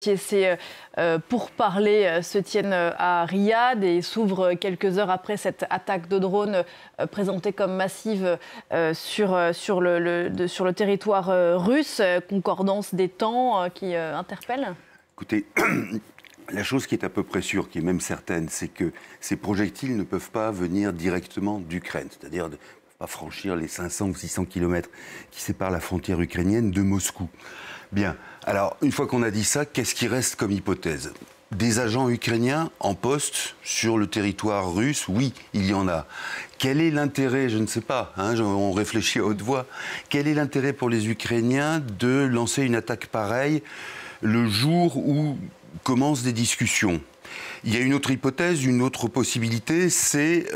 Ces pourparlers se tiennent à Riyad et s'ouvrent quelques heures après cette attaque de drone présentée comme massive sur le territoire russe. Concordance des temps qui interpelle. Écoutez, la chose qui est à peu près sûre, qui est même certaine, c'est que ces projectiles ne peuvent pas venir directement d'Ukraine, c'est-à-dire ne peuvent pas franchir les 500 ou 600 kilomètres qui séparent la frontière ukrainienne de Moscou. Bien, alors une fois qu'on a dit ça, qu'est-ce qui reste comme hypothèse ? Des agents ukrainiens en poste sur le territoire russe, oui, il y en a. Quel est l'intérêt ? Je ne sais pas, on réfléchit à haute voix. Quel est l'intérêt pour les Ukrainiens de lancer une attaque pareille le jour où commencent des discussions ? Il y a une autre hypothèse, une autre possibilité, c'est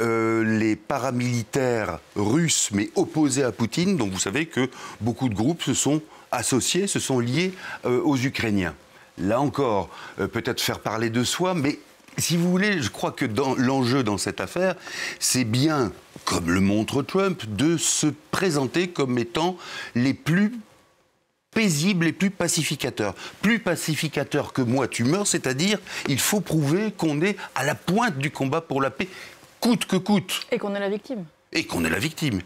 les paramilitaires russes, mais opposés à Poutine. Donc vous savez que beaucoup de groupes se sont associés, se sont liés aux Ukrainiens. Là encore, peut-être faire parler de soi, mais si vous voulez, je crois que l'enjeu dans cette affaire, c'est bien, comme le montre Trump, de se présenter comme étant les plus paisibles, les plus pacificateurs. Plus pacificateurs que moi, tu meurs, c'est-à-dire il faut prouver qu'on est à la pointe du combat pour la paix, coûte que coûte. Et qu'on est la victime. Et qu'on est la victime.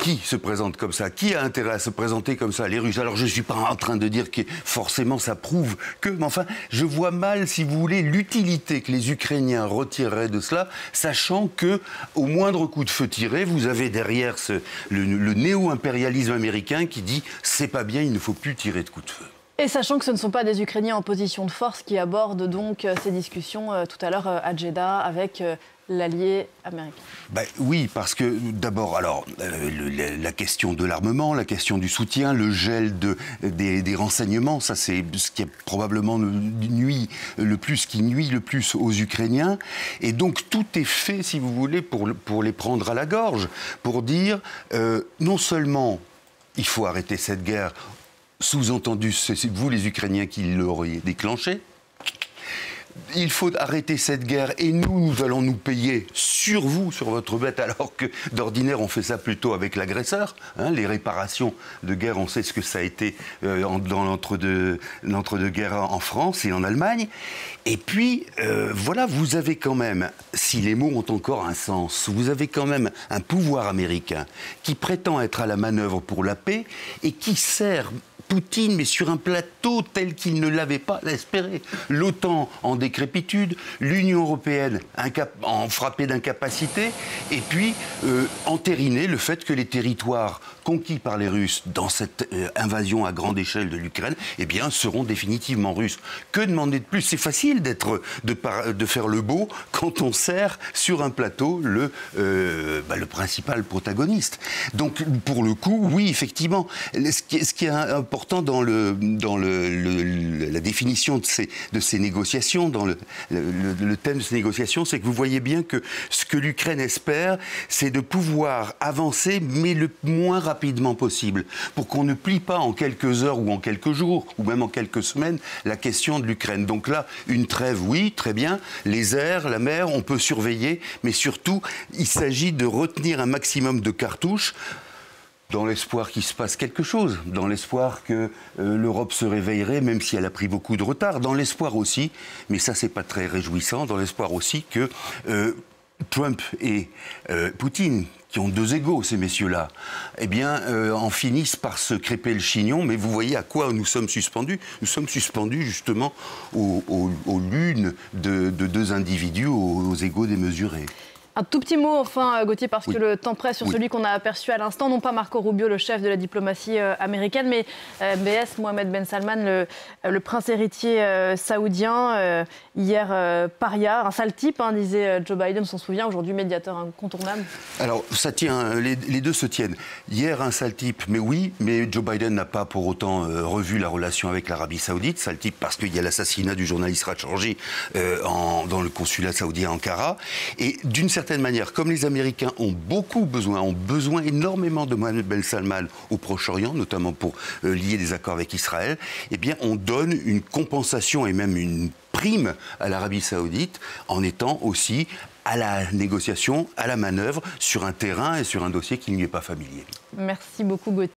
Qui se présente comme ça ? Qui a intérêt à se présenter comme ça ? Les Russes. Alors je ne suis pas en train de dire que forcément ça prouve que... Mais enfin, je vois mal, si vous voulez, l'utilité que les Ukrainiens retireraient de cela, sachant que au moindre coup de feu tiré, vous avez derrière le néo-impérialisme américain qui dit « c'est pas bien, il ne faut plus tirer de coups de feu ». Et sachant que ce ne sont pas des Ukrainiens en position de force qui abordent donc ces discussions tout à l'heure à Jeddah avec l'allié américain. Ben, oui, parce que d'abord, alors, la question de l'armement, la question du soutien, le gel des renseignements, ça c'est ce qui est probablement qui nuit le plus aux Ukrainiens. Et donc tout est fait, si vous voulez, pour les prendre à la gorge, pour dire non seulement il faut arrêter cette guerre, sous-entendu, c'est vous les Ukrainiens qui l'auriez déclenchée. Il faut arrêter cette guerre et nous allons nous payer sur vous, sur votre bête, alors que d'ordinaire on fait ça plutôt avec l'agresseur. Les réparations de guerre, on sait ce que ça a été dans l'entre-deux-guerres en France et en Allemagne. Et puis, voilà, vous avez quand même, si les mots ont encore un sens, vous avez quand même un pouvoir américain qui prétend être à la manœuvre pour la paix et qui sert Poutine, mais sur un plateau tel qu'il ne l'avait pas espéré. L'OTAN en décrépitude, l'Union européenne en frappée d'incapacité, et puis entériner le fait que les territoires conquis par les Russes dans cette invasion à grande échelle de l'Ukraine, eh bien, seront définitivement russes. Que demander de plus ? C'est facile de faire le beau quand on sert sur un plateau le principal protagoniste. Donc, pour le coup, oui, effectivement, ce qui est important dans la définition de ces négociations, dans le thème de ces négociations, c'est que vous voyez bien que ce que l'Ukraine espère, c'est de pouvoir avancer, mais le moins rapidement possible, pour qu'on ne plie pas en quelques heures ou en quelques jours, ou même en quelques semaines, la question de l'Ukraine. Donc là, une trêve, oui, très bien, les airs, la mer, on peut surveiller, mais surtout, il s'agit de retenir un maximum de cartouches, dans l'espoir qu'il se passe quelque chose, dans l'espoir que l'Europe se réveillerait, même si elle a pris beaucoup de retard, dans l'espoir aussi, mais ça c'est pas très réjouissant, dans l'espoir aussi que Trump et Poutine, qui ont deux égos, ces messieurs-là, eh bien, en finissent par se crêper le chignon. Mais vous voyez à quoi nous sommes suspendus ? Nous sommes suspendus, justement, aux lunes de deux individus, aux égos démesurés. Un tout petit mot, enfin, Gauthier, parce que le temps presse sur celui qu'on a aperçu à l'instant. Non pas Marco Rubio, le chef de la diplomatie américaine, mais BS Mohammed Ben Salman, le prince héritier saoudien, hier paria, un sale type, disait Joe Biden, on s'en souvient, aujourd'hui médiateur incontournable. Alors, ça tient, les deux se tiennent. Hier, un sale type, mais oui, mais Joe Biden n'a pas pour autant revu la relation avec l'Arabie Saoudite. Sale type parce qu'il y a l'assassinat du journaliste Khashoggi dans le consulat saoudien à Ankara. Et d'une certaine manière, comme les Américains ont besoin énormément de Mohammed Ben Salman au Proche-Orient, notamment pour lier des accords avec Israël, eh bien, on donne une compensation et même une prime à l'Arabie Saoudite en étant aussi à la négociation, à la manœuvre, sur un terrain et sur un dossier qui ne lui est pas familier. Merci beaucoup, Gauthier.